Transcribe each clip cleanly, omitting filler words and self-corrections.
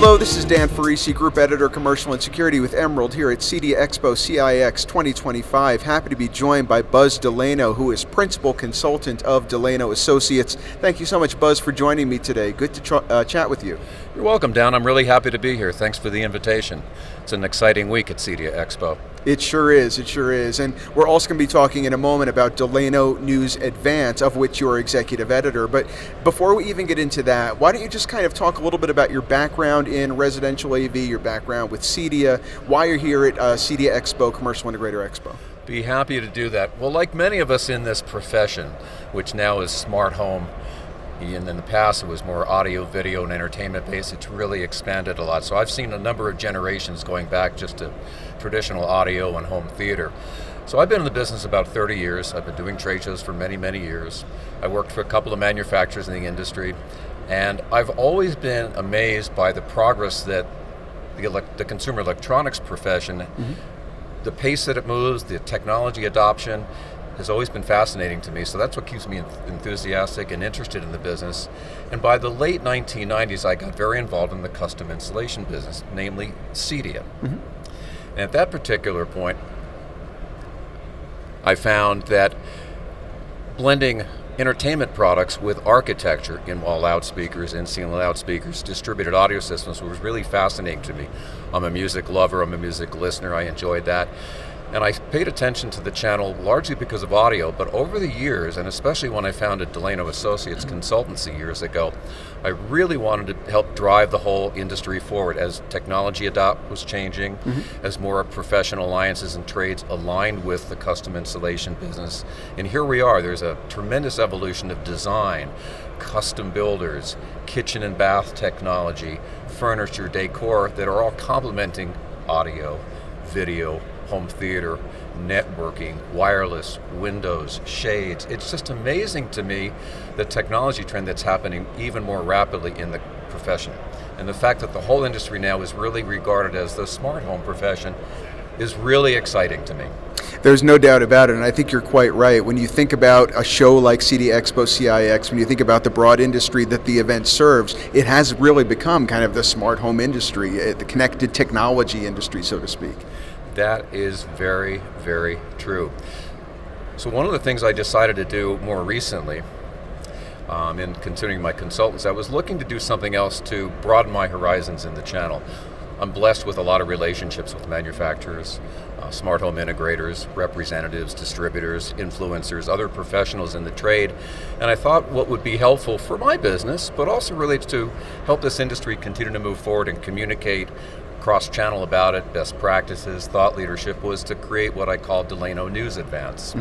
Hello, this is Dan Farisi, Group Editor, Commercial and Security with Emerald here at CEDIA Expo CIX 2025. Happy to be joined by Buzz Delano, who is Principal Consultant of Delano Associates. Thank you so much, Buzz, for joining me today. Good to chat with you. You're welcome, Dan. I'm really happy to be here. Thanks for the invitation. It's an exciting week at CEDIA Expo. It sure is, it sure is. And we're also going to be talking in a moment about Delano News Advance, of which you're Executive Editor. But before we even get into that, why don't you just kind of talk a little bit about your background in residential AV, your background with CEDIA, why you're here at CEDIA Expo, Commercial Integrator Expo. Be happy to do that. Well, like many of us in this profession, which now is smart home, and in the past it was more audio, video, and entertainment based, it's really expanded a lot. So I've seen a number of generations going back just to traditional audio and home theater. So I've been in the business about 30 years. I've been doing trade shows for many, many years. I worked for a couple of manufacturers in the industry, and I've always been amazed by the progress that the consumer electronics profession, the pace that it moves, the technology adoption, has always been fascinating to me. So that's what keeps me enthusiastic and interested in the business. And by the late 1990s, I got very involved in the custom installation business, namely CEDIA. And at that particular point, I found that blending entertainment products with architecture in wall loudspeakers, in ceiling loudspeakers, distributed audio systems was really fascinating to me. I'm a music lover, I'm a music listener, I enjoyed that. And I paid attention to the channel largely because of audio, but over the years, and especially when I founded Delano Associates consultancy years ago, I really wanted to help drive the whole industry forward as technology was changing, as more professional alliances and trades aligned with the custom installation business. And here we are, there's a tremendous evolution of design, custom builders, kitchen and bath technology, furniture, decor that are all complementing audio, video, home theater, networking, wireless, windows, shades. It's just amazing to me the technology trend that's happening even more rapidly in the profession. And the fact that the whole industry now is really regarded as the smart home profession is really exciting to me. There's no doubt about it, and I think you're quite right. When you think about a show like CEDIA Expo CIX, when you think about the broad industry that the event serves, it has really become kind of the smart home industry, the connected technology industry, so to speak. That is very, very true. So one of the things I decided to do more recently, in considering my consultants, I was looking to do something else to broaden my horizons in the channel. I'm blessed with a lot of relationships with manufacturers, smart home integrators, representatives, distributors, influencers, other professionals in the trade, and I thought what would be helpful for my business, but also relates to help this industry continue to move forward and communicate cross-channel about it, best practices, thought leadership, was to create what I call Delano News Advance.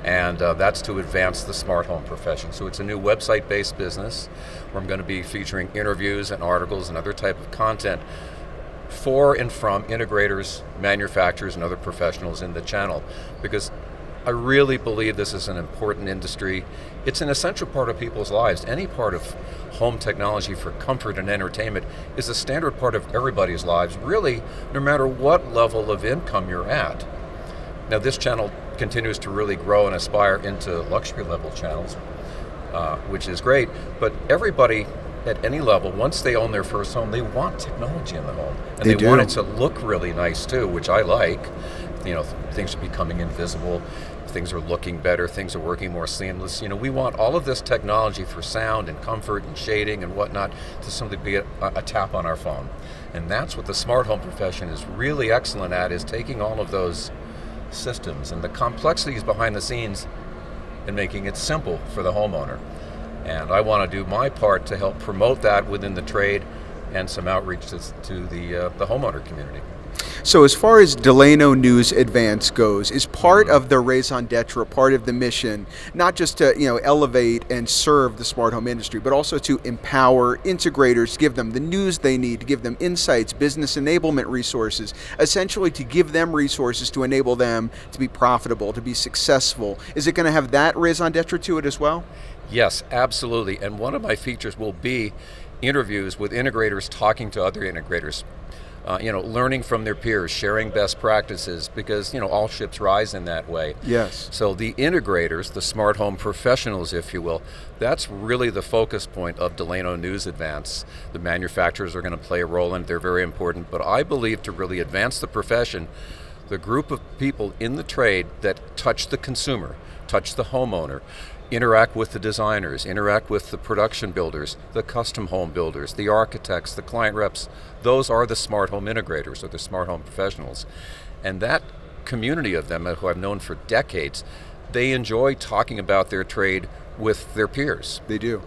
And that's to advance the smart home profession. So it's a new website-based business where I'm going to be featuring interviews and articles and other type of content for and from integrators, manufacturers, and other professionals in the channel, because I really believe this is an important industry. It's an essential part of people's lives. Any part of home technology for comfort and entertainment is a standard part of everybody's lives, really, no matter what level of income you're at. Now, this channel continues to really grow and aspire into luxury level channels, which is great, but everybody at any level, once they own their first home, they want technology in the home. And they want it to look really nice too, which I like. You know, things are becoming invisible, things are looking better, things are working more seamless. You know, we want all of this technology for sound and comfort and shading and whatnot to simply be a tap on our phone. And that's what the smart home profession is really excellent at, is taking all of those systems and the complexities behind the scenes and making it simple for the homeowner. And I want to do my part to help promote that within the trade and some outreach to the homeowner community. So as far as Delano News Advance goes, is part of the raison d'etre, part of the mission, not just to elevate and serve the smart home industry, but also to empower integrators, give them the news they need, to give them insights, business enablement resources, essentially to give them resources to enable them to be profitable, to be successful. Is it going to have that raison d'etre to it as well? Yes, absolutely. And one of my features will be interviews with integrators talking to other integrators. learning from their peers, sharing best practices, because all ships rise in that way. Yes. So the integrators, the smart home professionals, if you will, that's really the focus point of Delano News Advance. The manufacturers are going to play a role in it, they're very important, but I believe to really advance the profession, the group of people in the trade that touch the consumer, touch the homeowner, interact with the designers, interact with the production builders, the custom home builders, the architects, the client reps. Those are the smart home integrators, or the smart home professionals. And that community of them, who I've known for decades, they enjoy talking about their trade with their peers. They do.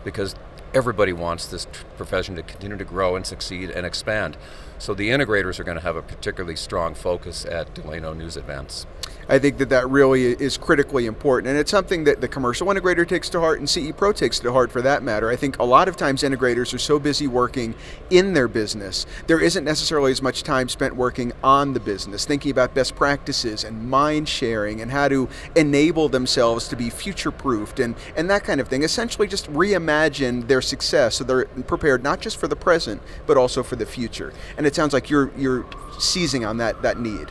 Because everybody wants this profession to continue to grow and succeed and expand. So the integrators are going to have a particularly strong focus at Delano News Advance. I think that really is critically important, and it's something that the commercial integrator takes to heart and CE Pro takes to heart for that matter. I think a lot of times integrators are so busy working in their business, there isn't necessarily as much time spent working on the business, thinking about best practices and mind sharing and how to enable themselves to be future-proofed and that kind of thing. Essentially just reimagine their success so they're prepared not just for the present, but also for the future. And it sounds like you're seizing on that need.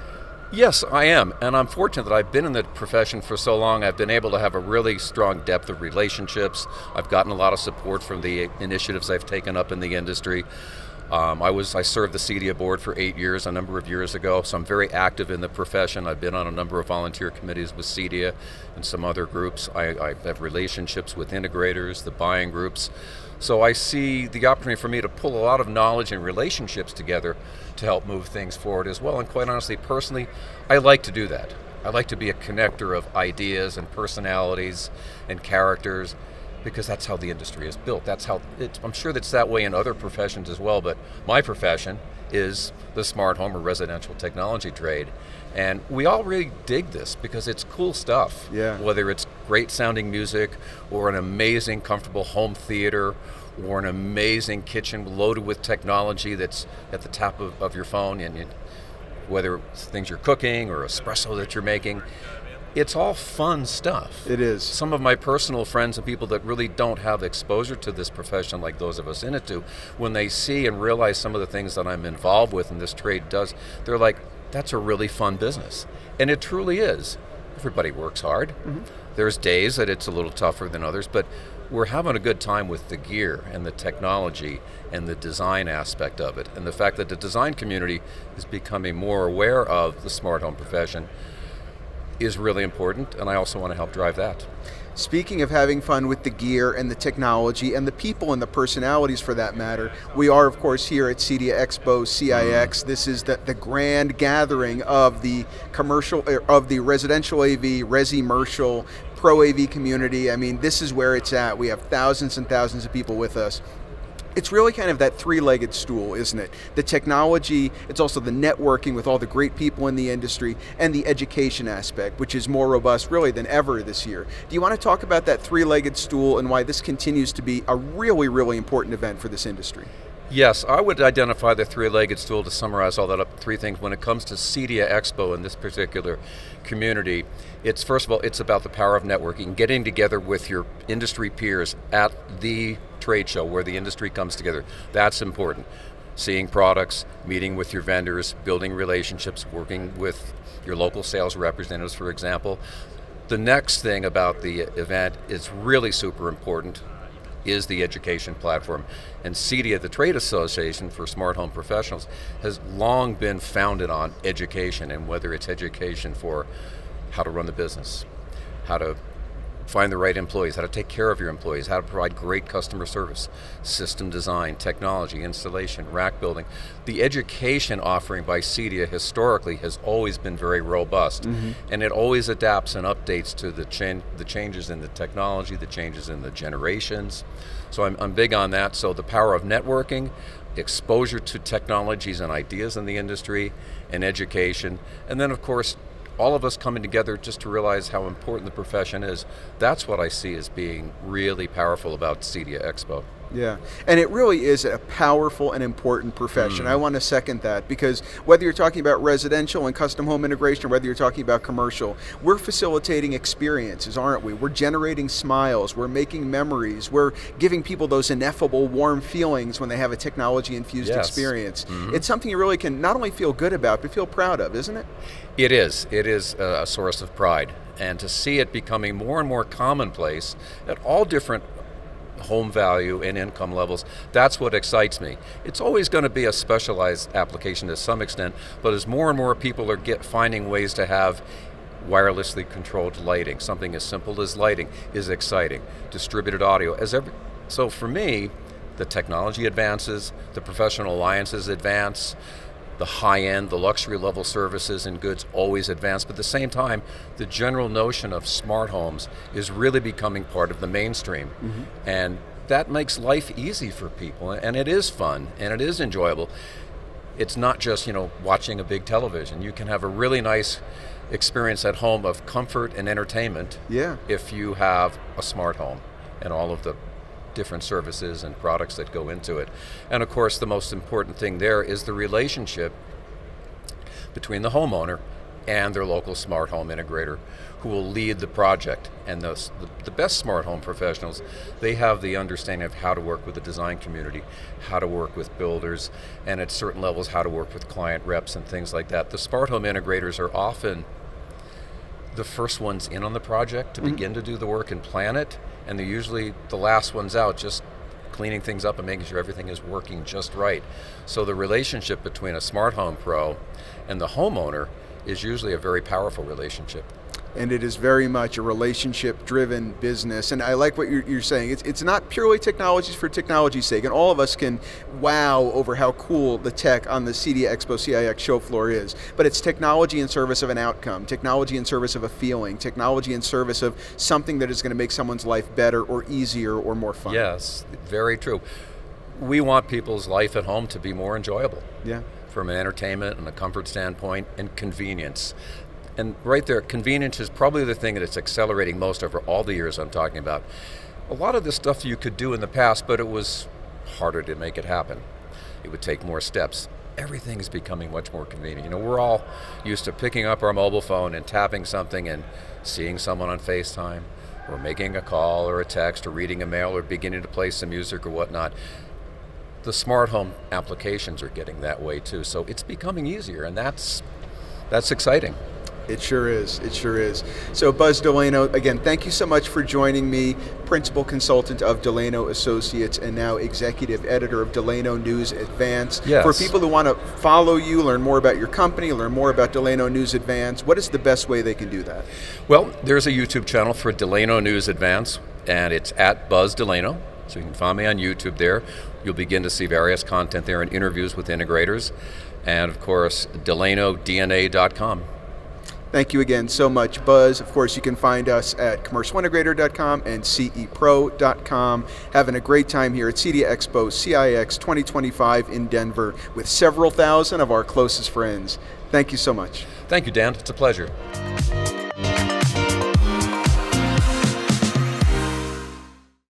Yes, I am, and I'm fortunate that I've been in the profession for so long. I've been able to have a really strong depth of relationships. I've gotten a lot of support from the initiatives I've taken up in the industry. I served the CEDIA board for 8 years, a number of years ago, so I'm very active in the profession. I've been on a number of volunteer committees with CEDIA and some other groups. I have relationships with integrators, the buying groups. So I see the opportunity for me to pull a lot of knowledge and relationships together to help move things forward as well. And quite honestly, personally, I like to do that. I like to be a connector of ideas and personalities and characters, because that's how the industry is built. I'm sure that's that way in other professions as well, but my profession is the smart home or residential technology trade. And we all really dig this because it's cool stuff. Yeah. Whether it's great sounding music or an amazing, comfortable home theater or an amazing kitchen loaded with technology that's at the tap of your phone, and whether it's things you're cooking or espresso that you're making, it's all fun stuff. It is. Some of my personal friends and people that really don't have exposure to this profession like those of us in it do, when they see and realize some of the things that I'm involved with and this trade does, they're like, that's a really fun business. And it truly is. Everybody works hard. Mm-hmm. There's days that it's a little tougher than others, but we're having a good time with the gear and the technology and the design aspect of it. And the fact that the design community is becoming more aware of the smart home profession is really important, and I also want to help drive that. Speaking of having fun with the gear and the technology and the people and the personalities for that matter, we are of course here at CEDIA Expo, CIX. This is the grand gathering of the residential AV, resi-mercial, pro AV community. I mean, this is where it's at. We have thousands and thousands of people with us. It's really kind of that three-legged stool, isn't it? The technology, it's also the networking with all the great people in the industry, and the education aspect, which is more robust really than ever this year. Do you want to talk about that three-legged stool and why this continues to be a really, really important event for this industry? Yes, I would identify the three-legged stool, to summarize all that up, three things. When it comes to CEDIA Expo in this particular community, it's first of all, it's about the power of networking, getting together with your industry peers at the trade show where the industry comes together. That's important. Seeing products, meeting with your vendors, building relationships, working with your local sales representatives, for example. The next thing about the event is really super important is the education platform. And CEDIA, the Trade Association for Smart Home Professionals, has long been founded on education, and whether it's education for how to run the business, how to find the right employees, how to take care of your employees, how to provide great customer service, system design, technology, installation, rack building. The education offering by CEDIA historically has always been very robust, and it always adapts and updates to the changes in the technology, the changes in the generations. So I'm big on that. So the power of networking, exposure to technologies and ideas in the industry, and education, and then of course all of us coming together just to realize how important the profession is. That's what I see as being really powerful about CEDIA Expo. Yeah, and it really is a powerful and important profession. I want to second that, because whether you're talking about residential and custom home integration, or whether you're talking about commercial, we're facilitating experiences, aren't we? We're generating smiles, we're making memories, we're giving people those ineffable warm feelings when they have a technology-infused Yes. experience. It's something you really can not only feel good about, but feel proud of, isn't it? It is. It is a source of pride. And to see it becoming more and more commonplace at all different home value and income levels, that's what excites me. It's always going to be a specialized application to some extent, but as more and more people are finding ways to have wirelessly controlled lighting, something as simple as lighting is exciting. Distributed audio, so for me, the technology advances, the professional alliances advance, the high-end, the luxury level services and goods always advance, but at the same time, the general notion of smart homes is really becoming part of the mainstream. And that makes life easy for people, and it is fun, and it is enjoyable. It's not just, watching a big television. You can have a really nice experience at home of comfort and entertainment if you have a smart home and all of the different services and products that go into it. And of course, the most important thing there is the relationship between the homeowner and their local smart home integrator who will lead the project. And the best smart home professionals, they have the understanding of how to work with the design community, how to work with builders, and at certain levels, how to work with client reps and things like that. The smart home integrators are often the first ones in on the project to begin to do the work and plan it, and they're usually the last ones out, just cleaning things up and making sure everything is working just right. So the relationship between a smart home pro and the homeowner is usually a very powerful relationship. And it is very much a relationship-driven business. And I like what you're saying. It's not purely technologies for technology's sake. And all of us can wow over how cool the tech on the CEDIA Expo CIX show floor is. But it's technology in service of an outcome, technology in service of a feeling, technology in service of something that is going to make someone's life better or easier or more fun. Yes, very true. We want people's life at home to be more enjoyable. Yeah. From an entertainment and a comfort standpoint, and convenience. And right there, convenience is probably the thing that's accelerating most over all the years I'm talking about. A lot of the stuff you could do in the past, but it was harder to make it happen. It would take more steps. Everything is becoming much more convenient. We're all used to picking up our mobile phone and tapping something and seeing someone on FaceTime, or making a call or a text, or reading a mail, or beginning to play some music or whatnot. The smart home applications are getting that way too, so it's becoming easier, and that's exciting. It sure is. It sure is. So Buzz Delano, again, thank you so much for joining me, Principal Consultant of Delano Associates and now Executive Editor of Delano News Advance. Yes. For people who want to follow you, learn more about your company, learn more about Delano News Advance, what is the best way they can do that? Well, there's a YouTube channel for Delano News Advance, and it's at Buzz Delano. So you can find me on YouTube there. You'll begin to see various content there and interviews with integrators. And of course, DelanoDNA.com. Thank you again so much, Buzz. Of course, you can find us at commercialintegrator.com and cepro.com. Having a great time here at CEDIA Expo CIX 2025 in Denver with several thousand of our closest friends. Thank you so much. Thank you, Dan. It's a pleasure.